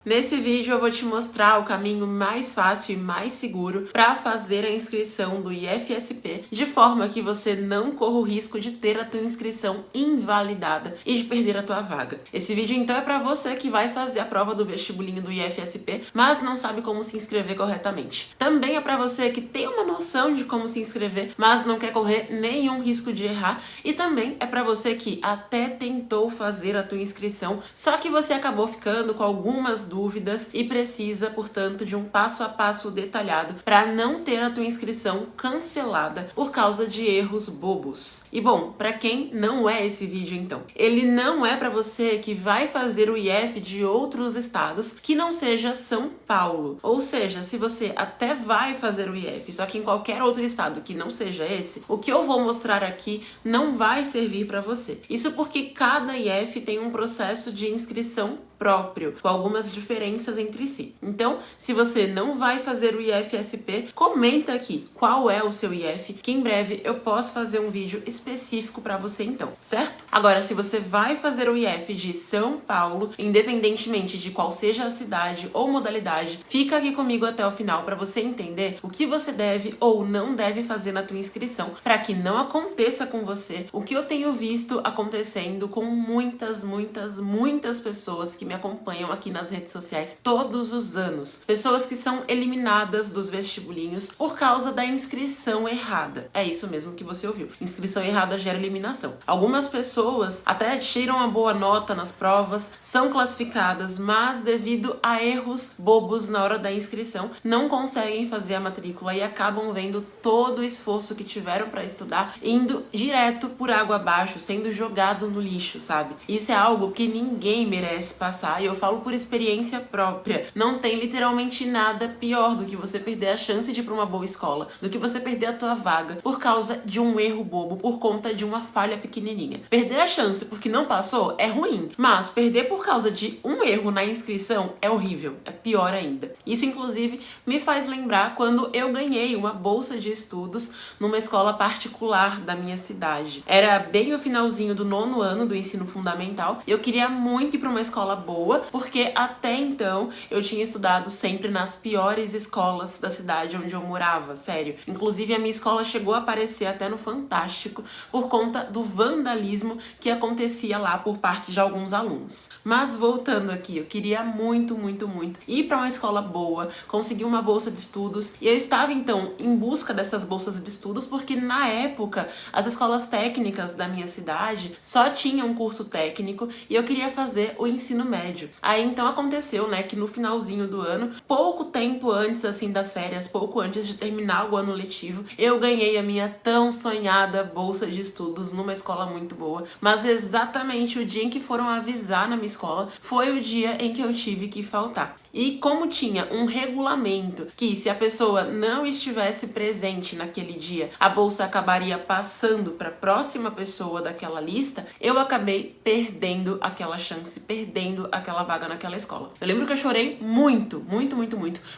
Nesse vídeo eu vou te mostrar o caminho mais fácil e mais seguro para fazer a inscrição do IFSP, de forma que você não corra o risco de ter a tua inscrição invalidada e de perder a tua vaga. Esse vídeo então é para você que vai fazer a prova do vestibulinho do IFSP, mas não sabe como se inscrever corretamente. Também é para você que tem uma noção de como se inscrever, mas não quer correr nenhum risco de errar, e também é para você que até tentou fazer a tua inscrição, só que você acabou ficando com algumas dúvidas e precisa, portanto, de um passo a passo detalhado para não ter a tua inscrição cancelada por causa de erros bobos. E bom, para quem não é esse vídeo então, ele não é para você que vai fazer o IF de outros estados que não seja São Paulo. Ou seja, se você até vai fazer o IF, só que em qualquer outro estado que não seja esse, o que eu vou mostrar aqui não vai servir para você. Isso porque cada IF tem um processo de inscrição próprio, com algumas diferenças entre si. Então, se você não vai fazer o IFSP, comenta aqui qual é o seu IF, que em breve eu posso fazer um vídeo específico para você então, certo? Agora, se você vai fazer o IF de São Paulo, independentemente de qual seja a cidade ou modalidade, fica aqui comigo até o final para você entender o que você deve ou não deve fazer na tua inscrição, para que não aconteça com você o que eu tenho visto acontecendo com muitas pessoas que me acompanham aqui nas redes sociais todos os anos. Pessoas que são eliminadas dos vestibulinhos por causa da inscrição errada. É isso mesmo que você ouviu. Inscrição errada gera eliminação. Algumas pessoas até tiram uma boa nota nas provas, são classificadas, mas devido a erros bobos na hora da inscrição, não conseguem fazer a matrícula e acabam vendo todo o esforço que tiveram para estudar indo direto por água abaixo, sendo jogado no lixo, sabe? Isso é algo que ninguém merece passar. E eu falo por experiência própria. Não tem literalmente nada pior do que você perder a chance de ir para uma boa escola, do que você perder a tua vaga por causa de um erro bobo, por conta de uma falha pequenininha. Perder a chance porque não passou é ruim, mas perder por causa de um erro na inscrição é horrível, é pior ainda. Isso inclusive me faz lembrar quando eu ganhei uma bolsa de estudos numa escola particular da minha cidade. Era bem o finalzinho do 9º ano do ensino fundamental e eu queria muito ir para uma escola boa, porque até então eu tinha estudado sempre nas piores escolas da cidade onde eu morava, sério. Inclusive a minha escola chegou a aparecer até no Fantástico por conta do vandalismo que acontecia lá por parte de alguns alunos. Mas voltando aqui, eu queria muito ir para uma escola boa, conseguir uma bolsa de estudos, e eu estava então em busca dessas bolsas de estudos porque na época as escolas técnicas da minha cidade só tinham um curso técnico e eu queria fazer o ensino médio. Aí então aconteceu, né, que no finalzinho do ano, pouco tempo antes assim das férias, pouco antes de terminar o ano letivo, eu ganhei a minha tão sonhada bolsa de estudos numa escola muito boa, mas exatamente o dia em que foram avisar na minha escola foi o dia em que eu tive que faltar. E como tinha um regulamento que se a pessoa não estivesse presente naquele dia, a bolsa acabaria passando para a próxima pessoa daquela lista, eu acabei perdendo aquela chance, perdendo aquela vaga naquela escola. Eu lembro que eu chorei muito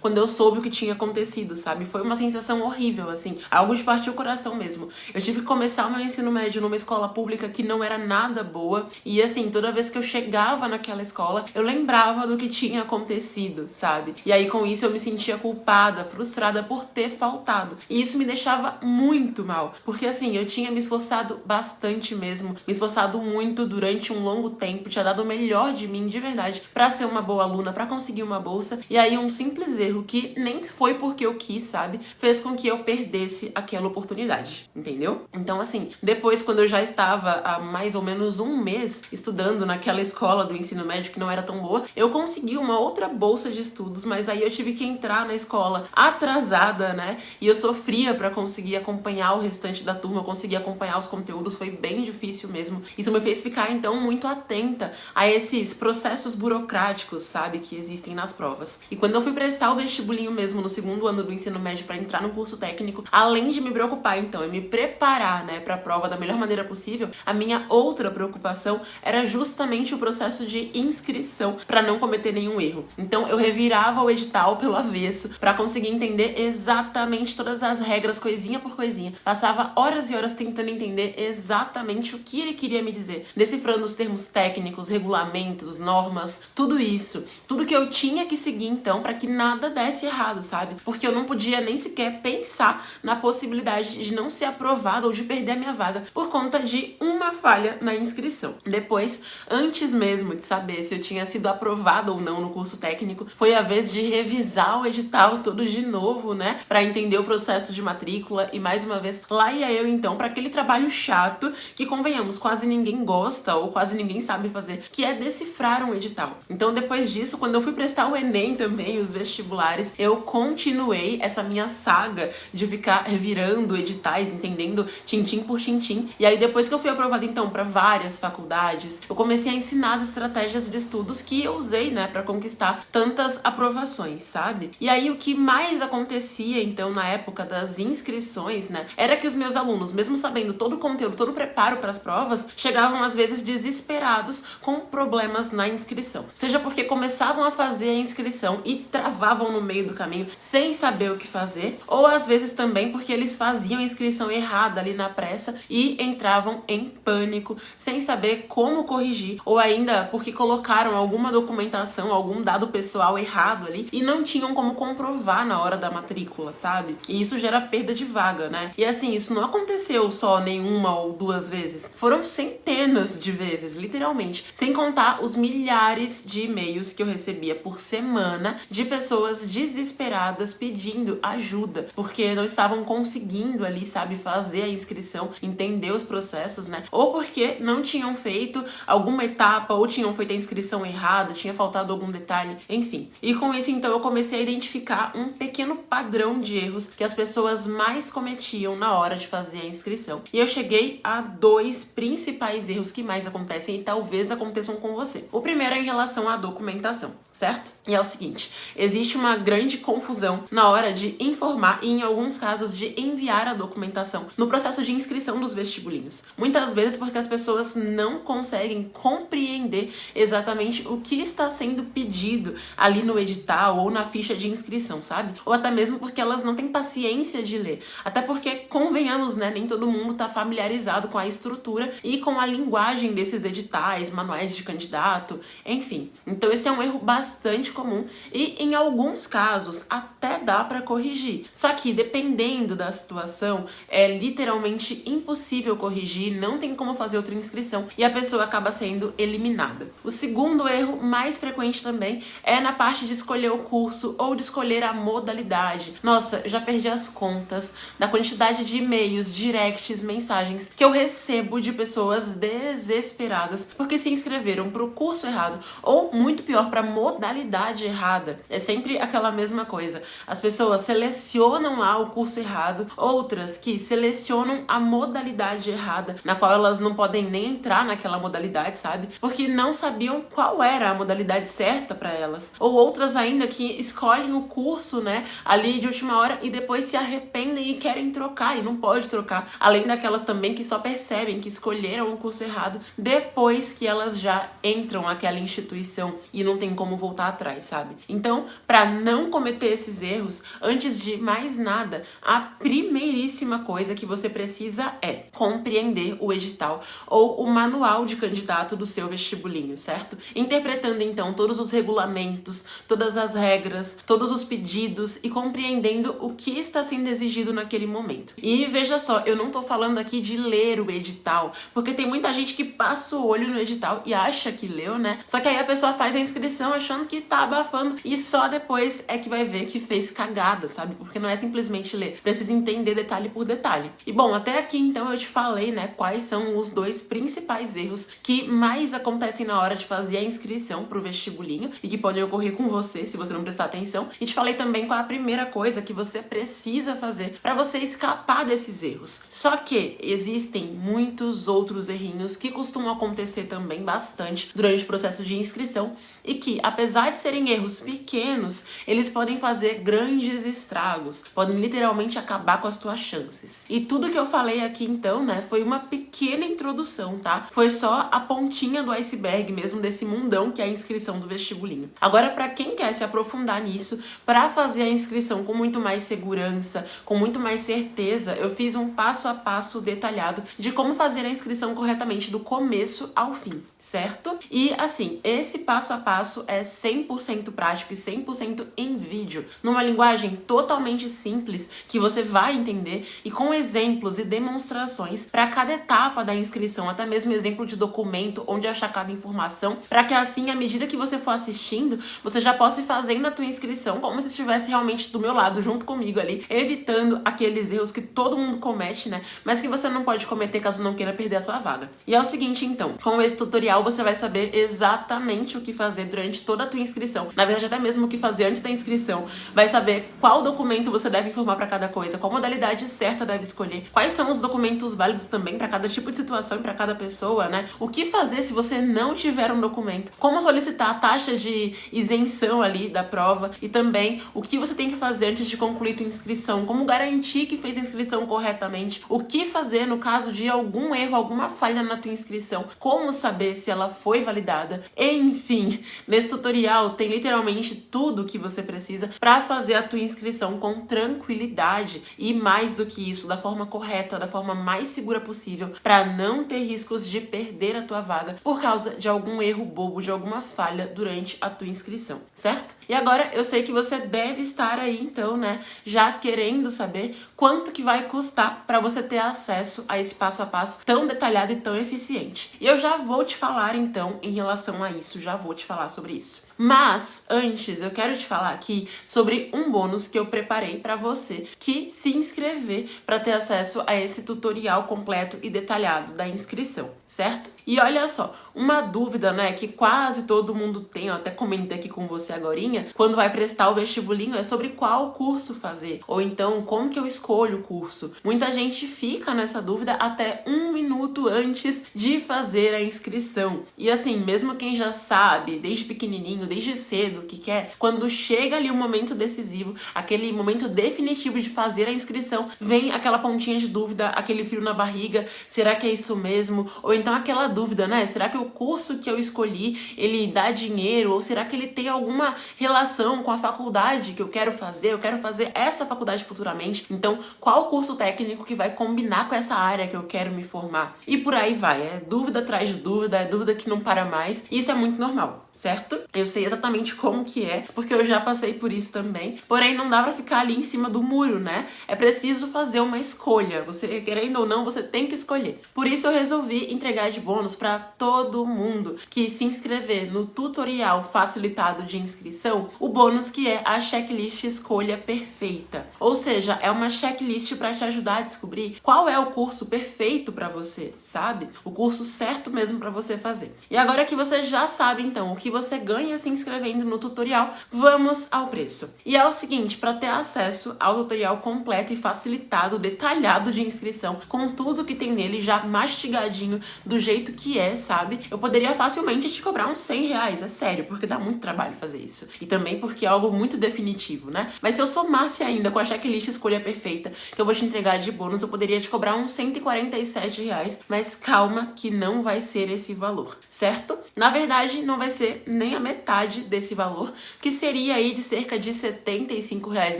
quando eu soube o que tinha acontecido, sabe? Foi uma sensação horrível, assim, algo de partir o coração mesmo. Eu tive que começar o meu ensino médio numa escola pública que não era nada boa, e assim, toda vez que eu chegava naquela escola, eu lembrava do que tinha acontecido, sabe? E aí com isso eu me sentia culpada, frustrada por ter faltado. E isso me deixava muito mal, porque assim, eu tinha me esforçado bastante mesmo, me esforçado muito durante um longo tempo, tinha dado o melhor de mim de verdade pra ser uma boa aluna, pra conseguir uma bolsa, e aí um simples erro que nem foi porque eu quis, sabe? Fez com que eu perdesse aquela oportunidade, entendeu? Então assim, depois quando eu já estava há mais ou menos um mês estudando naquela escola do ensino médio que não era tão boa, eu consegui uma outra bolsa de estudos, mas aí eu tive que entrar na escola atrasada, né? E eu sofria pra conseguir acompanhar o restante da turma, eu consegui acompanhar os conteúdos, foi bem difícil mesmo. Isso me fez ficar então muito atenta a esses processos burocráticos, sabe, que existem nas provas. E quando eu fui prestar o vestibulinho mesmo no 2º ano do ensino médio para entrar no curso técnico, além de me preocupar então em me preparar, né, para a prova da melhor maneira possível, a minha outra preocupação era justamente o processo de inscrição para não cometer nenhum erro. Então eu revirava o edital pelo avesso para conseguir entender exatamente todas as regras, coisinha por coisinha. Passava horas e horas tentando entender exatamente o que ele queria me dizer, decifrando os termos técnicos, regulamentos, normas, tudo isso. Tudo que eu tinha que seguir, então, para que nada desse errado, sabe? Porque eu não podia nem sequer pensar na possibilidade de não ser aprovada ou de perder a minha vaga por conta de uma falha na inscrição. Depois, antes mesmo de saber se eu tinha sido aprovada ou não no curso técnico, foi a vez de revisar o edital todo de novo, né? Para entender o processo de matrícula e mais uma vez, lá ia eu então para aquele trabalho chato que, convenhamos, quase ninguém gosta ou quase ninguém sabe fazer, que é decifrar um edital. Então, depois disso, quando eu fui prestar o Enem também, os vestibulares, eu continuei essa minha saga de ficar revirando editais, entendendo tintim por tintim. E aí, depois que eu fui aprovada, então, para várias faculdades, eu comecei a ensinar as estratégias de estudos que eu usei, né, para conquistar tantas aprovações, sabe? E aí, o que mais acontecia, então, na época das inscrições, né, era que os meus alunos, mesmo sabendo todo o conteúdo, todo o preparo para as provas, chegavam às vezes desesperados com problemas na inscrição. Seja porque começavam a fazer a inscrição e travavam no meio do caminho sem saber o que fazer, ou às vezes também porque eles faziam a inscrição errada ali na pressa e entravam em pânico sem saber como corrigir, ou ainda porque colocaram alguma documentação, algum dado pessoal errado ali e não tinham como comprovar na hora da matrícula, sabe? E isso gera perda de vaga, né? E assim, isso não aconteceu só nenhuma ou duas vezes, foram centenas de vezes, literalmente, sem contar os milhares de e-mails que eu recebia por semana de pessoas desesperadas pedindo ajuda, porque não estavam conseguindo ali, sabe, fazer a inscrição, entender os processos, né? Ou porque não tinham feito alguma etapa, ou tinham feito a inscrição errada, tinha faltado algum detalhe, enfim. E com isso, então, eu comecei a identificar um pequeno padrão de erros que as pessoas mais cometiam na hora de fazer a inscrição. E eu cheguei a 2 principais erros que mais acontecem e talvez aconteçam com você. O primeiro é em relação à documentação, certo? E é o seguinte, existe uma grande confusão na hora de informar e, em alguns casos, de enviar a documentação no processo de inscrição dos vestibulinhos. Muitas vezes porque as pessoas não conseguem compreender exatamente o que está sendo pedido ali no edital ou na ficha de inscrição, sabe? Ou até mesmo porque elas não têm paciência de ler. Até porque, convenhamos, né, nem todo mundo está familiarizado com a estrutura e com a linguagem desses editais, manuais de candidato, enfim. Então esse é um erro bastante comum e, em alguns casos, até dá para corrigir. Só que, dependendo da situação, é literalmente impossível corrigir, não tem como fazer outra inscrição e a pessoa acaba sendo eliminada. O segundo erro, mais frequente também, é na parte de escolher o curso ou de escolher a modalidade. Nossa, já perdi as contas da quantidade de e-mails, directs, mensagens que eu recebo de pessoas desesperadas porque se inscreveram para o curso errado ou, muito pior, para a modalidade errada. É sempre aquela mesma coisa. As pessoas selecionam lá o curso errado, outras que selecionam a modalidade errada, na qual elas não podem nem entrar naquela modalidade, sabe? Porque não sabiam qual era a modalidade certa para elas. Ou outras ainda que escolhem o curso, né, ali de última hora e depois se arrependem e querem trocar e não pode trocar. Além daquelas também que só percebem que escolheram o curso errado depois que elas já entram naquela instituição e não tem como voltar atrás, sabe? Então, para não cometer esses erros, antes de mais nada, a primeiríssima coisa que você precisa é compreender o edital ou o manual de candidato do seu vestibulinho, certo? Interpretando então todos os regulamentos, todas as regras, todos os pedidos e compreendendo o que está sendo exigido naquele momento. E veja só, eu não tô falando aqui de ler o edital, porque tem muita gente que passa o olho no edital e acha que leu, né? Só que aí a pessoa faz a inscrição achando que tá abafando e só depois é que vai ver que fez cagada, sabe? Porque não é simplesmente ler, precisa entender detalhe por detalhe. E bom, até aqui então eu te falei, né, quais são os 2 principais erros que mais acontecem na hora de fazer a inscrição pro vestibulinho e que podem ocorrer com você se você não prestar atenção. E te falei também qual é a primeira coisa que você precisa fazer para você escapar desses erros. Só que existem muitos outros errinhos que costumam acontecer também bastante durante o processo de inscrição e que, apesar de serem erros pequenos, eles podem fazer grandes estragos, podem literalmente acabar com as tuas chances. E tudo que eu falei aqui então, né, foi uma pequena introdução, tá? Foi só a pontinha do iceberg mesmo desse mundão que é a inscrição do vestibulinho. Agora, para quem quer se aprofundar nisso, para fazer a inscrição com muito mais segurança, com muito mais certeza, eu fiz um passo a passo detalhado de como fazer a inscrição corretamente do começo ao fim, certo? E assim, esse passo a passo é 100% prático e 100% em vídeo, numa linguagem totalmente simples que você vai entender e com exemplos e demonstrações para cada etapa da inscrição, até mesmo exemplo de documento onde achar cada informação, para que assim, à medida que você for assistindo, você já possa ir fazendo a tua inscrição como se estivesse realmente do meu lado, junto comigo ali, evitando aqueles erros que todo mundo comete, né? Mas que você não pode cometer caso não queira perder a tua vaga. E é o seguinte, então, com esse tutorial você vai saber exatamente o que fazer durante toda a tua inscrição. Na verdade, até mesmo o que fazer antes da inscrição. Vai saber qual documento você deve informar para cada coisa, qual modalidade certa deve escolher, quais são os documentos válidos também para cada tipo de situação e para cada pessoa, né? O que fazer se você não tiver um documento, como solicitar a taxa de isenção ali da prova e também o que você tem que fazer antes de concluir tua inscrição, como garantir que fez a inscrição corretamente, o que fazer no caso de algum erro, alguma falha na tua inscrição, como saber se ela foi validada. Enfim, nesse tutorial tem literalmente tudo o que você precisa para fazer a tua inscrição com tranquilidade e mais do que isso, da forma correta, da forma mais segura possível, para não ter riscos de perder a tua vaga por causa de algum erro bobo, de alguma falha durante a tua inscrição, certo? E agora eu sei que você deve estar aí então, né, já querendo saber quanto que vai custar para você ter acesso a esse passo a passo tão detalhado e tão eficiente. E eu já vou te falar então em relação a isso, já vou te falar sobre isso. Mas antes eu quero te falar aqui sobre um bônus que eu preparei para você que se inscrever para ter acesso a esse tutorial completo e detalhado da inscrição, certo? E olha só, uma dúvida, né, que quase todo mundo tem, eu até comentei aqui com você agorinha, quando vai prestar o vestibulinho, é sobre qual curso fazer, ou então como que eu escolho o curso. Muita gente fica nessa dúvida até 1 minuto antes de fazer a inscrição. E assim, mesmo quem já sabe, desde pequenininho, desde cedo, o que quer, quando chega ali o momento decisivo, aquele momento definitivo de fazer a inscrição, vem aquela pontinha de dúvida, aquele frio na barriga, será que é isso mesmo? Ou então aquela dúvida, né? Será que o curso que eu escolhi, ele dá dinheiro? Ou será que ele tem alguma relação com a faculdade que eu quero fazer? Eu quero fazer essa faculdade futuramente. Então, qual curso técnico que vai combinar com essa área que eu quero me formar? E por aí vai. É dúvida atrás de dúvida, é dúvida que não para mais. E isso é muito normal, certo? Eu sei exatamente como que é, porque eu já passei por isso também. Porém, não dá pra ficar ali em cima do muro, né? É preciso fazer uma escolha. Você, querendo ou não, você tem que escolher. Por isso eu resolvi entregar de bônus pra todo mundo que se inscrever no tutorial facilitado de inscrição, o bônus que é a checklist escolha perfeita. Ou seja, é uma checklist para te ajudar a descobrir qual é o curso perfeito para você, sabe? O curso certo mesmo para você fazer. E agora que você já sabe então o que você ganha se inscrevendo no tutorial, vamos ao preço. E é o seguinte, para ter acesso ao tutorial completo e facilitado, detalhado de inscrição, com tudo que tem nele já mastigadinho do jeito que é, sabe? Eu poderia facilmente te cobrar uns R$100, é sério, porque dá muito trabalho fazer isso. E também porque é algo muito definitivo, né? Mas se eu somasse ainda com a checklist escolha perfeita, que eu vou te entregar de bônus, eu poderia te cobrar uns R$147, mas calma que não vai ser esse valor, certo? Na verdade, não vai ser nem a metade desse valor, que seria aí de cerca de R$75,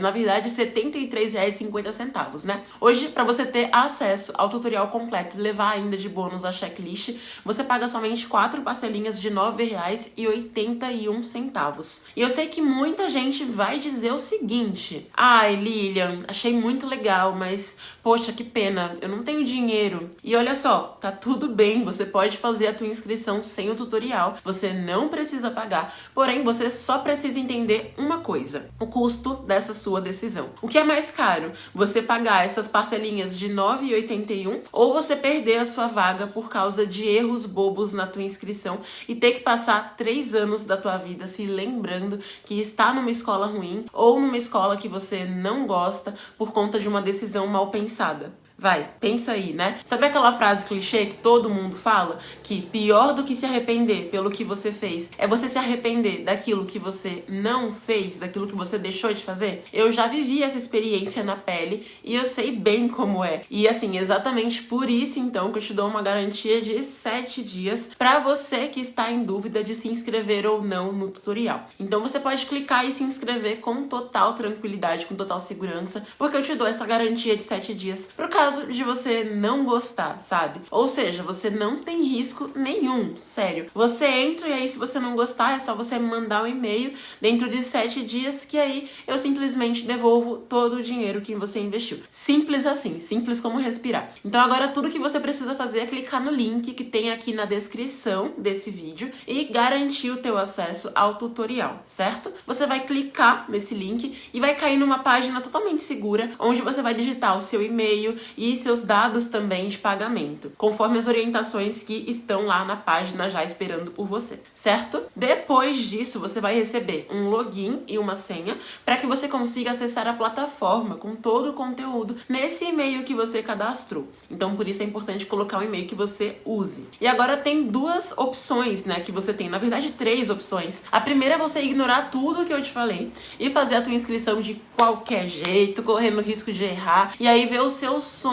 na verdade R$73,50, né? Hoje, para você ter acesso ao tutorial completo e levar ainda de bônus a checklist, você paga somente 4 parcelinhas de R$9,81. E eu sei que muita gente vai dizer o seguinte: ai, Lilian, achei muito legal, mas poxa, que pena, eu não tenho dinheiro. E olha só, tá tudo bem, você pode fazer a tua inscrição sem o tutorial, você não precisa pagar, porém você só precisa entender uma coisa: o custo dessa sua decisão. O que é mais caro? Você pagar essas parcelinhas de R$9,81 ou você perder a sua vaga por causa de erros bobos na tua inscrição e ter que passar 3 anos da tua vida se lembrando que está numa escola ruim ou numa escola que você não gosta por conta de uma decisão mal pensada? Vai, pensa aí, né? Sabe aquela frase clichê que todo mundo fala? Que pior do que se arrepender pelo que você fez é você se arrepender daquilo que você não fez, daquilo que você deixou de fazer? Eu já vivi essa experiência na pele e eu sei bem como é. E assim, exatamente por isso então que eu te dou uma garantia de 7 dias pra você que está em dúvida de se inscrever ou não no tutorial. Então você pode clicar e se inscrever com total tranquilidade, com total segurança, porque eu te dou essa garantia de 7 dias pro caso de você não gostar, sabe? Ou seja, você não tem risco nenhum, sério. Você entra e aí se você não gostar é só você me mandar um e-mail dentro de 7 dias que aí eu simplesmente devolvo todo o dinheiro que você investiu. Simples assim, simples como respirar. Então agora tudo que você precisa fazer é clicar no link que tem aqui na descrição desse vídeo e garantir o teu acesso ao tutorial, certo? Você vai clicar nesse link e vai cair numa página totalmente segura, onde você vai digitar o seu e-mail e seus dados também de pagamento, conforme as orientações que estão lá na página já esperando por você, certo? Depois disso, você vai receber um login e uma senha para que você consiga acessar a plataforma com todo o conteúdo nesse e-mail que você cadastrou. Então, por isso é importante colocar o e-mail que você use. E agora tem duas opções, né, que você tem, na verdade 3 opções. A primeira é você ignorar tudo que eu te falei e fazer a tua inscrição de qualquer jeito, correndo risco de errar, e aí ver o seu sonho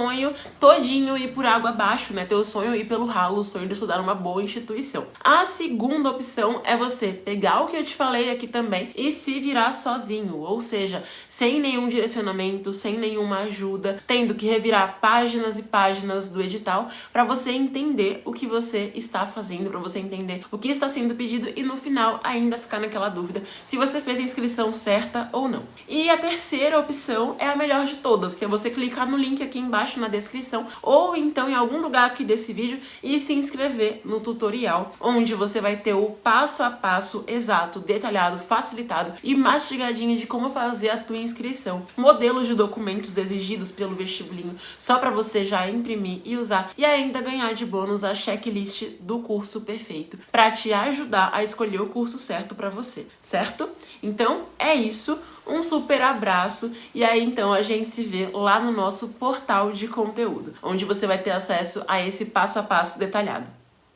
todinho ir por água abaixo, né? Teu sonho ir pelo ralo, o sonho de estudar numa boa instituição. A segunda opção é você pegar o que eu te falei aqui também e se virar sozinho, ou seja, sem nenhum direcionamento, sem nenhuma ajuda, tendo que revirar páginas e páginas do edital para você entender o que você está fazendo, para você entender o que está sendo pedido e no final ainda ficar naquela dúvida se você fez a inscrição certa ou não. E a terceira opção é a melhor de todas, que é você clicar no link aqui embaixo na descrição ou então em algum lugar aqui desse vídeo e se inscrever no tutorial, onde você vai ter o passo a passo exato, detalhado, facilitado e mastigadinho de como fazer a tua inscrição, modelos de documentos exigidos pelo vestibulinho só para você já imprimir e usar e ainda ganhar de bônus a checklist do curso perfeito para te ajudar a escolher o curso certo para você, certo? Então é isso. Um super abraço e aí então a gente se vê lá no nosso portal de conteúdo, onde você vai ter acesso a esse passo a passo detalhado.